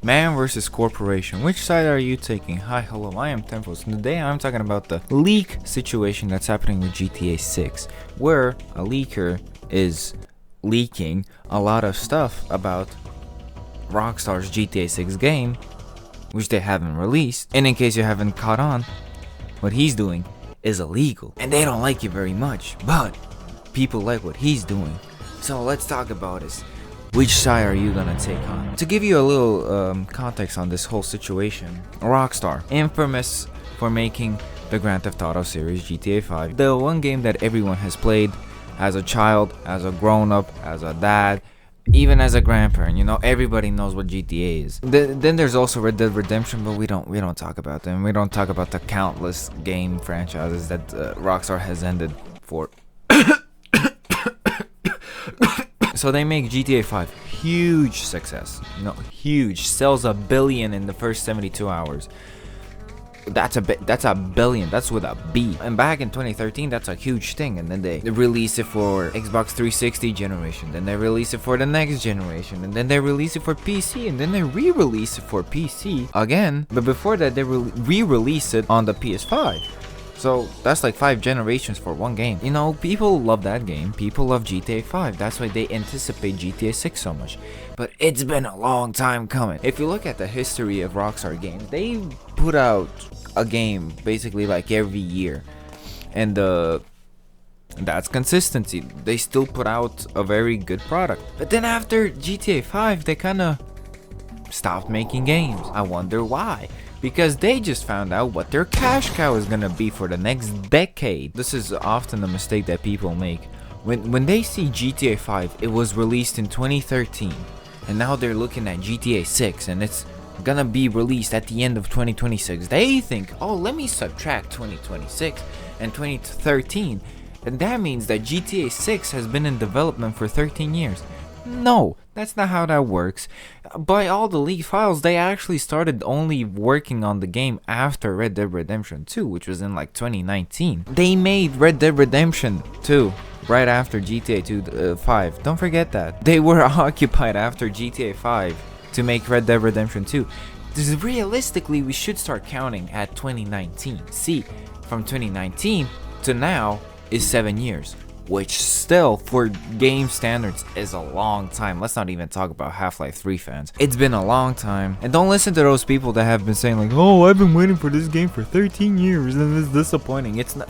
Man versus corporation. Which side are you taking? Hi, hello, I am Temphos. Today I'm talking about the leak situation that's happening with GTA 6, where a leaker is leaking a lot of stuff about Rockstar's GTA 6 game, which they haven't released. And in case you haven't caught on, what he's doing is illegal. And they don't like it very much, but people like what he's doing. So let's talk about this. Which side are you gonna take on? To give you a little context on this whole situation, Rockstar, infamous for making the Grand Theft Auto series GTA 5, the one game that everyone has played as a child, as a grown-up, as a dad, even as a grandparent. You know, everybody knows what GTA is. Then there's also Red Dead Redemption, but we don't talk about them. We don't talk about the countless game franchises that Rockstar has ended for. So they make GTA 5, huge success, you know, huge, sells 1 billion in the first 72 hours. That's a billion, that's with a B. And back in 2013, that's a huge thing. And then they release it for Xbox 360 generation, then they release it for the next generation, and then they release it for PC, and then they re-release it for PC again. But before that, they re-release it on the PS5. So that's like 5 generations for one game. You know, people love that game. People love GTA 5. That's why they anticipate GTA 6 so much. But it's been a long time coming. If you look at the history of Rockstar games, they put out a game basically like every year. And that's consistency. They still put out a very good product. But then after GTA 5, they kind of stopped making games. I wonder why. Because they just found out what their cash cow is gonna be for the next decade. This is often a mistake that people make. When they see GTA 5, it was released in 2013, and now they're looking at GTA 6, and it's gonna be released at the end of 2026. They think, oh, let me subtract 2026 and 2013, and that means that GTA 6 has been in development for 13 years. No, that's not how that works. By all the leaked files, they actually started only working on the game after Red Dead Redemption 2, which was in like 2019. They made Red Dead Redemption 2 right after GTA 5. Don't forget that. They were occupied after GTA 5 to make Red Dead Redemption 2. Realistically, we should start counting at 2019. See, from 2019 to now is 7 years. Which still, for game standards, is a long time. Let's not even talk about Half-Life 3 fans. It's been a long time. And don't listen to those people that have been saying like, oh, I've been waiting for this game for 13 years and it's disappointing. It's not...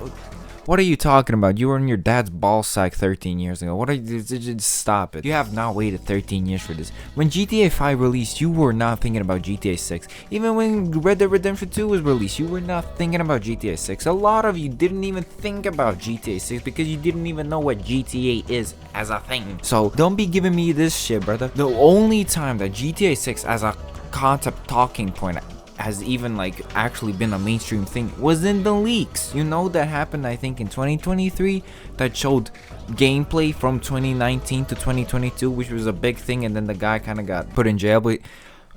What are you talking about? You were in your dad's ballsack 13 years ago. What are you... Just stop it. You have not waited 13 years for this. When GTA 5 released, you were not thinking about GTA 6. Even when Red Dead Redemption 2 was released, you were not thinking about GTA 6. A lot of you didn't even think about GTA 6 because you didn't even know what GTA is as a thing. So don't be giving me this shit, brother. The only time that GTA 6 as a concept talking point has even like actually been a mainstream thing was in the leaks. You know, that happened I think in 2023 that showed gameplay from 2019 to 2022, which was a big thing, and then the guy kind of got put in jail, but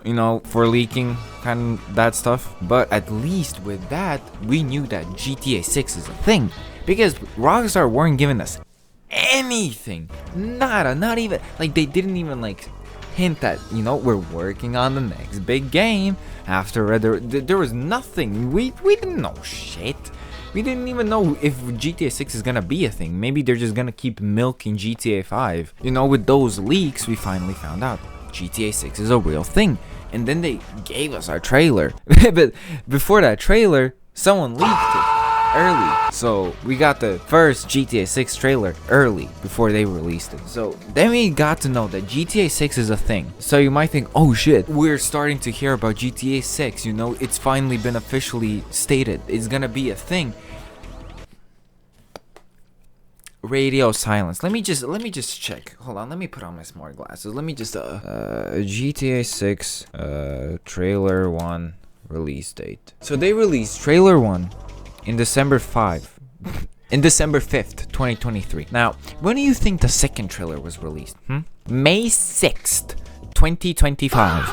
you know, for leaking kind of that stuff. But at least with that, we knew that GTA 6 is a thing because Rockstar weren't giving us anything. Not even like, they didn't even like hint that, you know, we're working on the next big game after Red Dead. There was nothing. We didn't know shit. We didn't even know if GTA 6 is gonna be a thing. Maybe they're just gonna keep milking GTA 5. You know, with those leaks, we finally found out GTA 6 is a real thing. And then they gave us our trailer. But before that trailer, someone leaked it early. So we got the first GTA 6 trailer early before they released it. So then we got to know that GTA 6 is a thing. So you might think, oh shit, we're starting to hear about GTA 6. You know, it's finally been officially stated. It's gonna be a thing. Radio silence. Let me just check. Hold on, let me put on my smart glasses. Let me just GTA 6 trailer 1 release date. So they released trailer 1 in December 5th, 2023. Now, when do you think the second trailer was released? May 6th, 2025.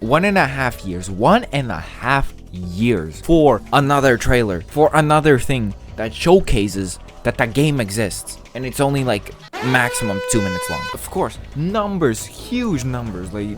1.5 years. 1.5 years for another trailer, for another thing that showcases that the game exists, and it's only like maximum 2 minutes long. Of course, numbers, huge numbers, like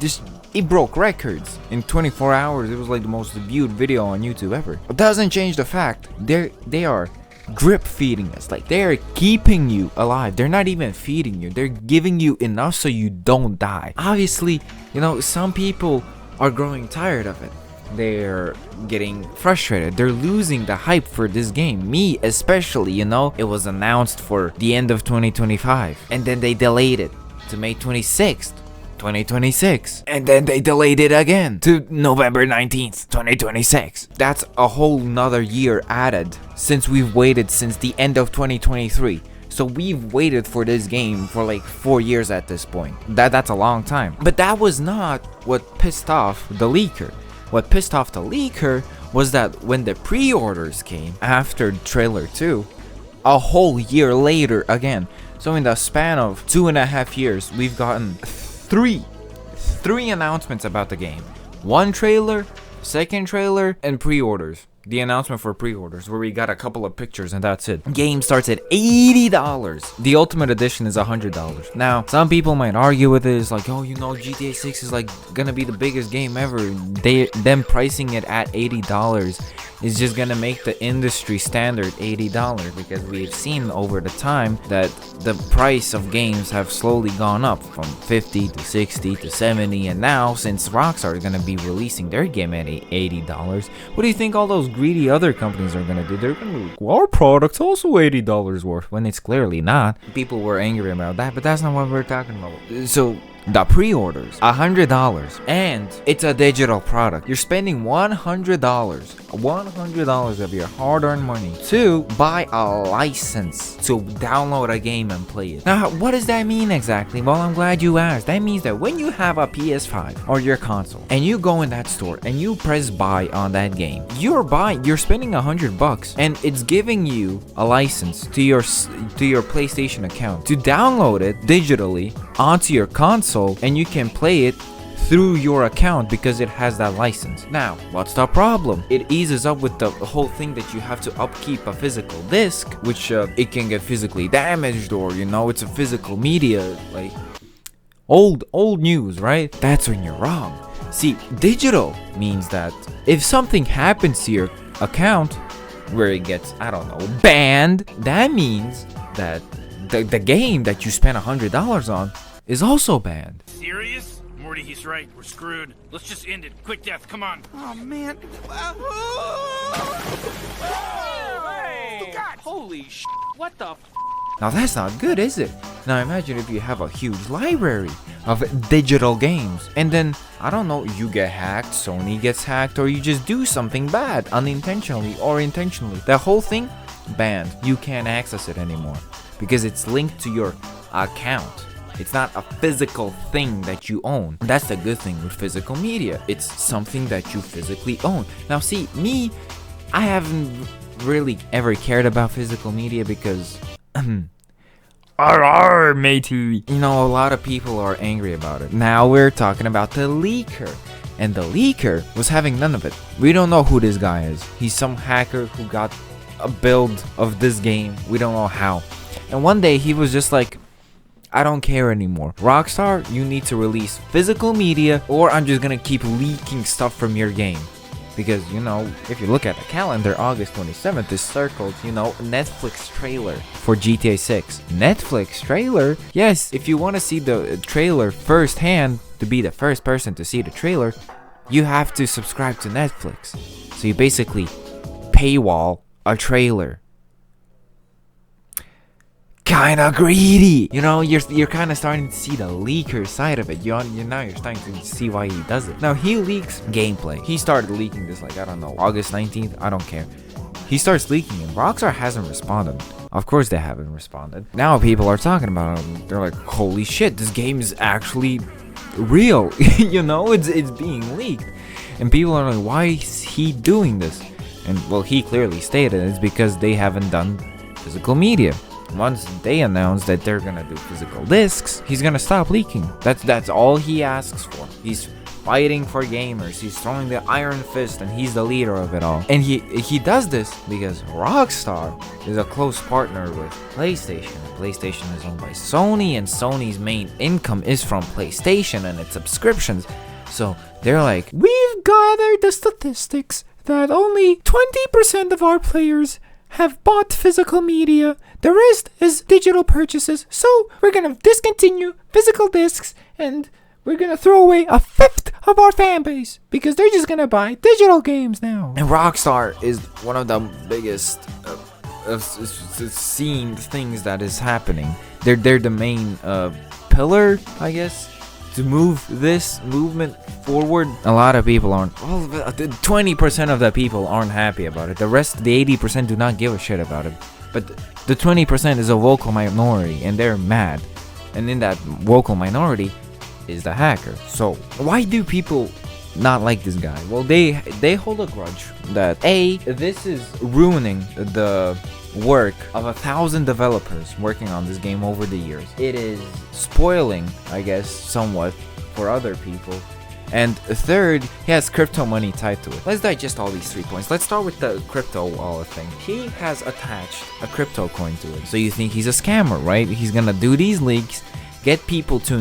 this it broke records. In 24 hours, it was like the most viewed video on YouTube ever. It doesn't change the fact they are drip feeding us. Like, they're keeping you alive. They're not even feeding you, they're giving you enough so you don't die. Obviously, you know, some people are growing tired of it. They're getting frustrated. They're losing the hype for this game. Me especially, you know. It was announced for the end of 2025, and then they delayed it to May 26th, 2026, and then they delayed it again to November 19th, 2026. That's a whole nother year added since we've waited since the end of 2023. So we've waited for this game for like 4 years at this point. That's a long time. But that was not what pissed off the leaker. What pissed off the leaker was that when the pre-orders came after trailer 2, a whole year later again. So in the span of 2.5 years, we've gotten three announcements about the game. One trailer, second trailer, and pre-orders. The announcement for pre-orders, where we got a couple of pictures and that's it. Game starts at $80. The Ultimate Edition is $100. Now, some people might argue with this, like, oh, you know, GTA 6 is like gonna be the biggest game ever. Them pricing it at $80 is just gonna make the industry standard $80, because we've seen over the time that the price of games have slowly gone up from 50 to 60 to 70, and now since Rockstar is gonna be releasing their game at $80, what do you think all those greedy other companies are gonna do? They're gonna be like, well, our product's also $80 worth, when it's clearly not. People were angry about that, but that's not what we're talking about. So the pre-orders, $100, and it's a digital product. You're spending $100 of your hard-earned money to buy a license to download a game and play it. Now, what does that mean exactly? Well, I'm glad you asked. That means that when you have a PS5 or your console and you go in that store and you press buy on that game, you're spending $100, and it's giving you a license to your PlayStation account to download it digitally onto your console, and you can play it through your account because it has that license. Now, what's the problem? It eases up with the whole thing that you have to upkeep a physical disc, which it can get physically damaged, or, you know, it's a physical media, like old news, right? That's when you're wrong. See, digital means that if something happens to your account where it gets, I don't know, banned, that means that the game that you spent $100 on is also banned. Serious? Morty, he's right. We're screwed. Let's just end it. Quick death, come on. Oh, man. Hey! God. Holy sh**. What the f***? Now that's not good, is it? Now imagine if you have a huge library of digital games, and then, I don't know, you get hacked, Sony gets hacked, or you just do something bad, unintentionally or intentionally. The whole thing, banned. You can't access it anymore because it's linked to your account. It's not a physical thing that you own. That's the good thing with physical media. It's something that you physically own. Now see, me, I haven't really ever cared about physical media because matey. You know, a lot of people are angry about it. Now we're talking about the leaker. And the leaker was having none of it. We don't know who this guy is. He's some hacker who got a build of this game. We don't know how. And one day he was just like, I don't care anymore. Rockstar, you need to release physical media, or I'm just gonna keep leaking stuff from your game. Because, you know, if you look at the calendar, August 27th is circled, you know, Netflix trailer for GTA 6. Netflix trailer? Yes, if you want to see the trailer firsthand, to be the first person to see the trailer, you have to subscribe to Netflix. So you basically paywall a trailer. Kinda greedy, you know. You're kind of starting to see the leaker side of it. You're starting to see why he does it. Now he leaks gameplay. He started leaking this, like, I don't know, August 19th. I don't care. He starts leaking, and Rockstar hasn't responded. Of course they haven't responded. Now people are talking about it. They're like, holy shit, this game is actually real. You know, it's being leaked, and people are like, why is he doing this? And well, he clearly stated it's because they haven't done physical media. Once they announce that they're gonna do physical discs, he's gonna stop leaking. That's all he asks for. He's fighting for gamers. He's throwing the iron fist, and he's the leader of it all. And he does this because Rockstar is a close partner with PlayStation. PlayStation is owned by Sony, and Sony's main income is from PlayStation and its subscriptions. So they're like, we've gathered the statistics that only 20% of our players have bought physical media. The rest is digital purchases. So we're gonna discontinue physical discs, and we're gonna throw away a fifth of our fan base because they're just gonna buy digital games now. And Rockstar is one of the biggest seen things that is happening. They're the main pillar, I guess, to move this movement forward. A lot of people aren't, well, 20% of the people aren't happy about it. The rest, the 80%, do not give a shit about it. But the 20% is a vocal minority, and they're mad. And in that vocal minority is the hacker. So why do people not like this guy? Well, they hold a grudge that this is ruining the work of 1,000 developers working on this game over the years. It is spoiling, I guess, somewhat for other people. And third, he has crypto money tied to it. Let's digest all these 3 points. Let's start with the crypto wallet thing. He has attached a crypto coin to it. So you think he's a scammer, right? He's gonna do these leaks, get people to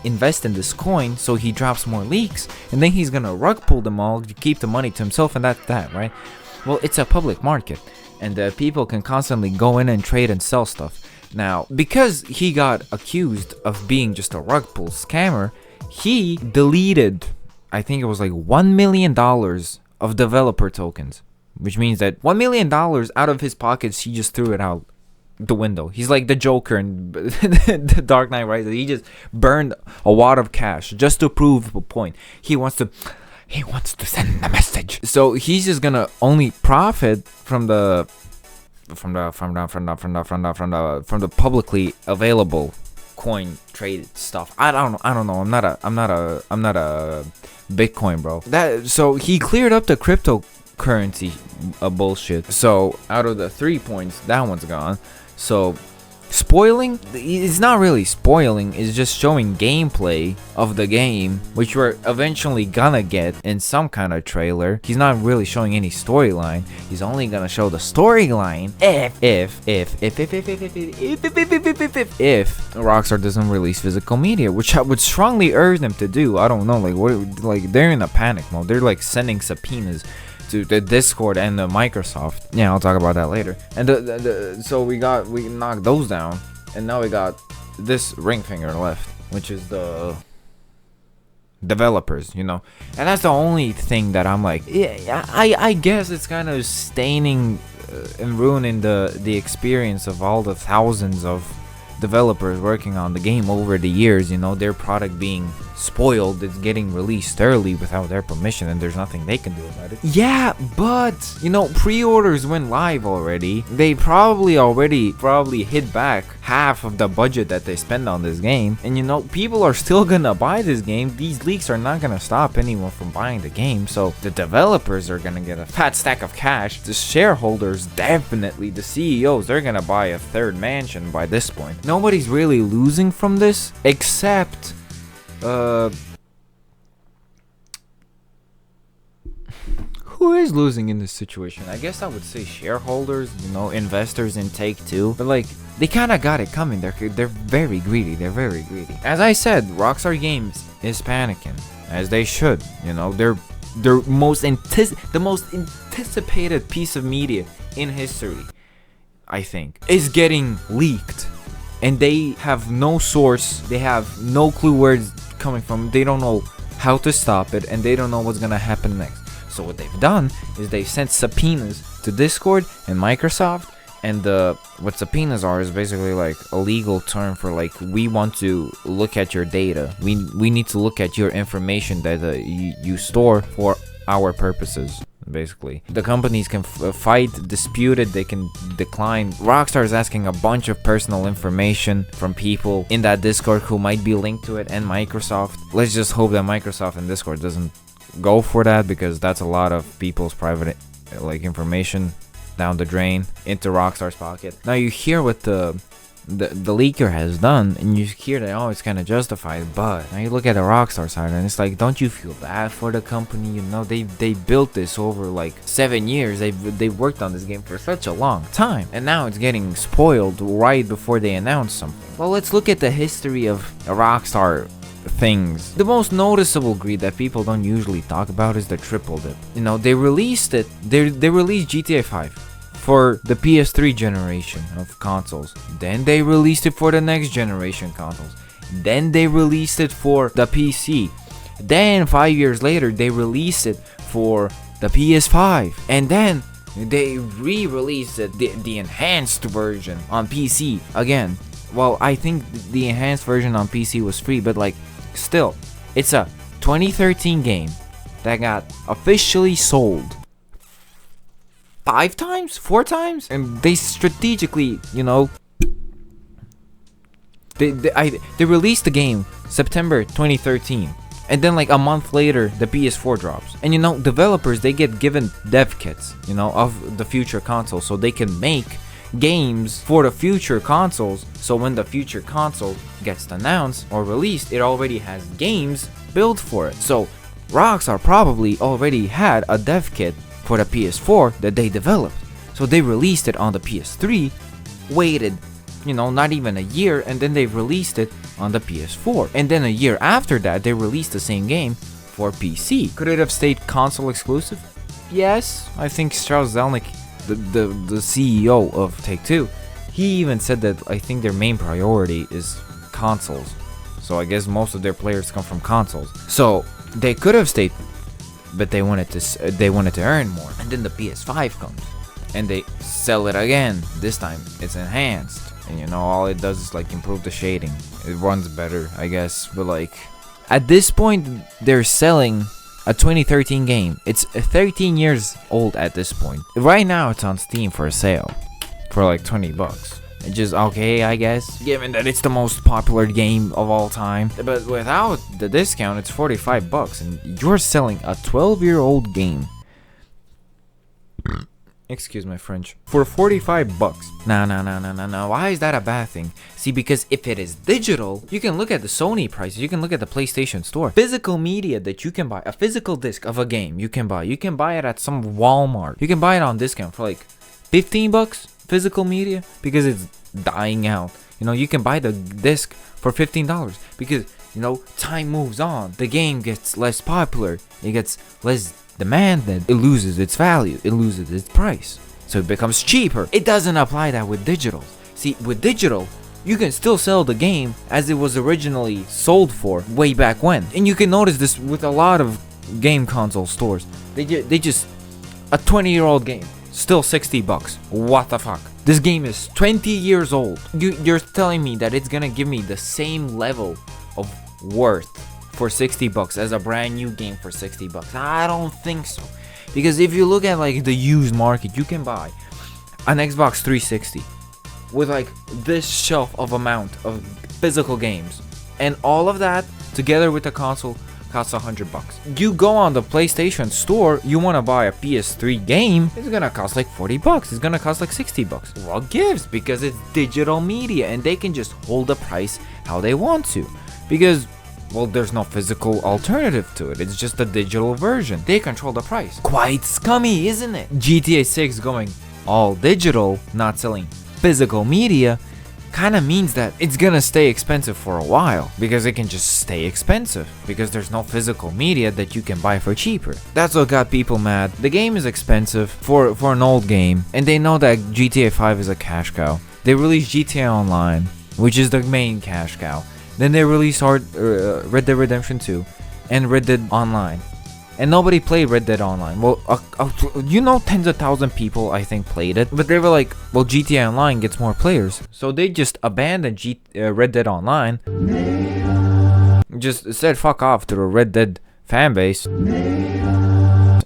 invest in this coin, so he drops more leaks, and then he's gonna rug pull them all to keep the money to himself, and that's that, right? Well, it's a public market, and people can constantly go in and trade and sell stuff. Now, because he got accused of being just a rug pull scammer, he deleted, I think it was like $1 million of developer tokens, which means that $1 million out of his pockets, he just threw it out the window. He's like the Joker in the Dark Knight Rises. He just burned a wad of cash just to prove a point. He wants to send a message. So he's just gonna only profit from the publicly available coin traded stuff. I don't know. I'm not a Bitcoin bro. So he cleared up the cryptocurrency bullshit. So out of the 3 points, that one's gone. So spoiling, it's not really spoiling, it's just showing gameplay of the game, which we're eventually gonna get in some kind of trailer. He's not really showing any storyline. He's only gonna show the storyline if Rockstar doesn't release physical media, which I would strongly urge them to do. I don't know, like they're in a panic mode. They're like sending subpoenas to the Discord and the Microsoft. Yeah, I'll talk about that later. And so we knocked those down, and now we got this ring finger left, which is the developers, you know. And that's the only thing that I'm like, yeah, I guess it's kind of staining and ruining the experience of all the thousands of developers working on the game over the years, you know, their product being spoiled. It's getting released early without their permission, and there's nothing they can do about it. Yeah, but you know, pre-orders went live already. They probably hit back half of the budget that they spend on this game, and you know, people are still gonna buy this game. These leaks are not gonna stop anyone from buying the game, so the developers are gonna get a fat stack of cash. The shareholders, definitely the CEOs, they're gonna buy a third mansion by this point. Nobody's really losing from this except who is losing in this situation? I guess I would say shareholders, you know, investors in Take-Two. But like, they kind of got it coming. They're very greedy. They're very greedy. As I said, Rockstar Games is panicking, as they should. You know, the most anticipated piece of media in history, I think, is getting leaked, and they have no source. They have no clue where it's coming from. They don't know how to stop it, and they don't know what's gonna happen next. So what they've done is they've sent subpoenas to Discord and Microsoft, and what subpoenas are is basically like a legal term for like, we want to look at your data. We need to look at your information that you store for our purposes. Basically, the companies can fight, dispute it, they can decline. Rockstar is asking a bunch of personal information from people in that Discord who might be linked to it, and Microsoft. Let's just hope that Microsoft and Discord doesn't go for that, because that's a lot of people's private like information down the drain into Rockstar's pocket. Now you hear what the the leaker has done, and you hear that, oh, it's kind of justified, but now you look at the Rockstar side and it's like, don't you feel bad for the company? You know, they built this over like 7 years. They worked on this game for such a long time, and now it's getting spoiled right before they announce something. Well, let's look at the history of Rockstar things. The most noticeable greed that people don't usually talk about is the triple dip. You know, they released it. They released GTA 5 for the PS3 generation of consoles. Then they released it for the next generation consoles. Then they released it for the PC. Then 5 years later, they released it for the PS5. And then they re-released it, the enhanced version on PC again. Well, I think the enhanced version on PC was free, but like, still, it's a 2013 game that got officially sold 5 times, 4 times, and they strategically, you know, they released the game September 2013, and then like a month later the PS4 drops. And you know, developers, they get given dev kits, you know, of the future consoles, so they can make games for the future consoles, so when the future console gets announced or released, it already has games built for it. So Rockstar probably already had a dev kit for the PS4 that they developed, so they released it on the PS3, waited, you know, not even a year, and then they released it on the PS4, and then a year after that they released the same game for PC. Could it have stayed console exclusive? Yes. I think Strauss Zelnick, the CEO of Take-Two, he even said that I think their main priority is consoles, so I guess most of their players come from consoles, so they could have stayed, but they wanted to earn more. And then the PS5 comes and they sell it again. This time it's enhanced, and you know, all it does is like improve the shading. It runs better, I guess, but like at this point they're selling a 2013 game. It's 13 years old at this point. Right now it's on Steam for a sale for like $20. It's just okay, I guess, given that it's the most popular game of all time. But without the discount, it's $45, and you're selling a 12-year-old game. Excuse my French. For $45. No. Why is that a bad thing? See, because if it is digital, you can look at the Sony prices. You can look at the PlayStation Store. Physical media that you can buy, a physical disc of a game, you can buy. You can buy it at some Walmart. You can buy it on discount for like $15. Physical media, because it's dying out. You know, you can buy the disc for $15 because, you know, time moves on. The game gets less popular. It gets less demanded. It loses its value. It loses its price. So it becomes cheaper. It doesn't apply that with digital. See, with digital, you can still sell the game as it was originally sold for way back when. And you can notice this with a lot of game console stores. They just, a 20-year-old game, still $60. What the fuck? This game is 20 years old. You're telling me that it's gonna give me the same level of worth for $60 as a brand new game for $60? I don't think so. Because if you look at like the used market, you can buy an Xbox 360 with like this shelf of amount of physical games, and all of that together with the console costs $100. You go on the PlayStation Store, you want to buy a PS3 game, it's gonna cost like $40. It's gonna cost like $60. What gives? Because it's digital media and they can just hold the price how they want to, because, well, there's no physical alternative to it. It's just a digital version. They control the price. Quite scummy, isn't it? GTA 6 going all digital, not selling physical media, kind of means that it's gonna stay expensive for a while, because it can just stay expensive because there's no physical media that you can buy for cheaper. That's what got people mad. The game is expensive for an old game, and they know that GTA 5 is a cash cow. They released GTA Online, which is the main cash cow. Then they released Red Dead Redemption 2 and Red Dead Online, and nobody played Red Dead Online. Well, you know, tens of thousands of people I think played it, but they were like, well, GTA Online gets more players, so they just abandoned Red Dead Online, just said fuck off to the Red Dead fan base,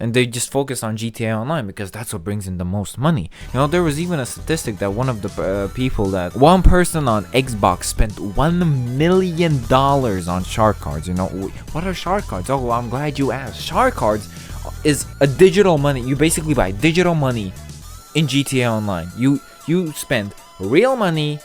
and they just focus on GTA Online because that's what brings in the most money. You know, there was even a statistic that one of the people, that one person on Xbox spent $1 million on shark cards. You know, what are shark cards? Oh, I'm glad you asked. Shark cards is a digital money. You basically buy digital money in GTA Online. You spend real money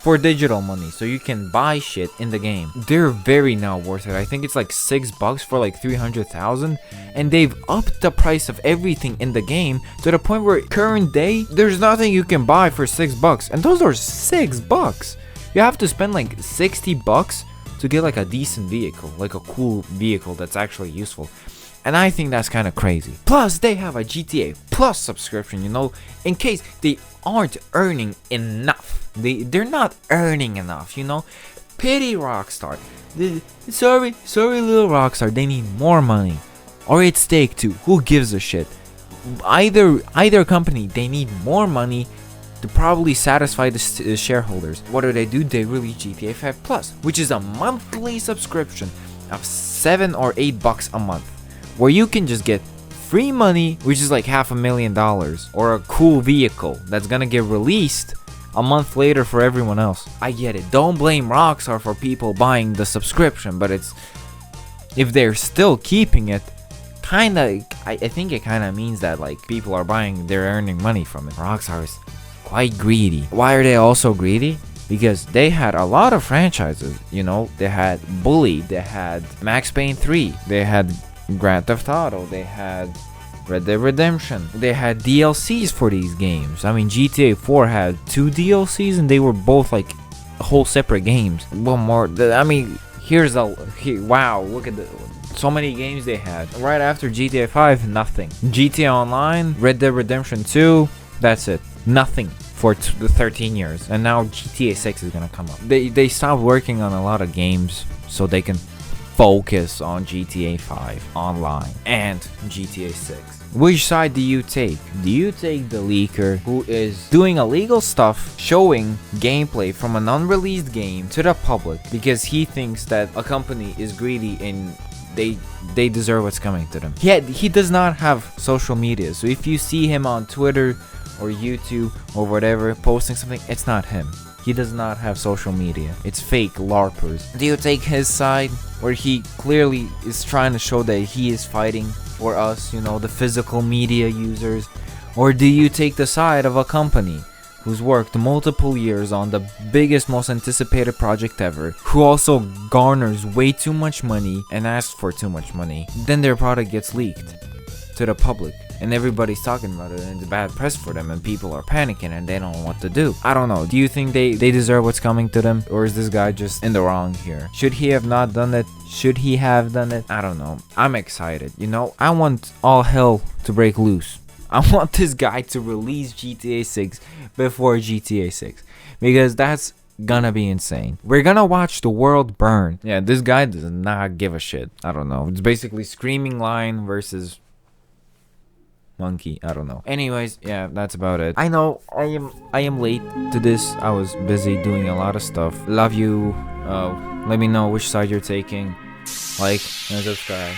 for digital money, so you can buy shit in the game. They're very now worth it. I think it's like $6 for like 300,000, and they've upped the price of everything in the game to the point where current day there's nothing you can buy for $6, and those are $6. You have to spend like $60 to get like a decent vehicle, like a cool vehicle that's actually useful. And I think that's kind of crazy. Plus, they have a GTA Plus subscription, you know, in case they aren't earning enough. They're not earning enough, you know. Pity Rockstar. Sorry, little Rockstar. They need more money, or it's Take Two. Who gives a shit? Either company, they need more money to probably satisfy the shareholders. What do? They release GTA 5 Plus, which is a monthly subscription of $7 or $8 a month, where you can just get free money, which is like $500,000, or a cool vehicle that's gonna get released a month later for everyone else. I get it. Don't blame Rockstar for people buying the subscription, but it's, if they're still keeping it, I think it kinda means that like people are buying, they're earning money from it. Rockstar is quite greedy. Why are they also greedy? Because they had a lot of franchises, you know. They had Bully, they had Max Payne 3, they had Grand Theft Auto, they had Red Dead Redemption, they had DLCs for these games. I mean, GTA 4 had 2 DLCs, and they were both like whole separate games. One more, I mean, wow, look at so many games they had. Right after GTA 5, nothing. GTA Online, Red Dead Redemption 2, that's it. Nothing for the 13 years. And now GTA 6 is gonna come up. They stopped working on a lot of games so they can focus on GTA 5 Online and GTA 6. Which side do you take? Do you take the leaker who is doing illegal stuff, showing gameplay from an unreleased game to the public because he thinks that a company is greedy and they deserve what's coming to them? He does not have social media, so if you see him on Twitter or YouTube or whatever posting something, it's not him. He does not have social media. It's fake LARPers. Do you take his side, where he clearly is trying to show that he is fighting for us, you know, the physical media users? Or do you take the side of a company who's worked multiple years on the biggest, most anticipated project ever, who also garners way too much money and asks for too much money? Then their product gets leaked to the public, and everybody's talking about it, and it's bad press for them, and people are panicking and they don't know what to do. I don't know. Do you think they deserve what's coming to them, or is this guy just in the wrong here? Should he have not done it? Should he have done it? I don't know. I'm excited, you know. I want all hell to break loose. I want this guy to release GTA 6 before GTA 6, because that's gonna be insane. We're gonna watch the world burn. Yeah, this guy does not give a shit. I don't know. It's basically Screaming Lion versus Monkey. I don't know. Anyways, yeah, that's about it. I know I am late to this. I was busy doing a lot of stuff. Love you. Let me know which side you're taking. Like and subscribe.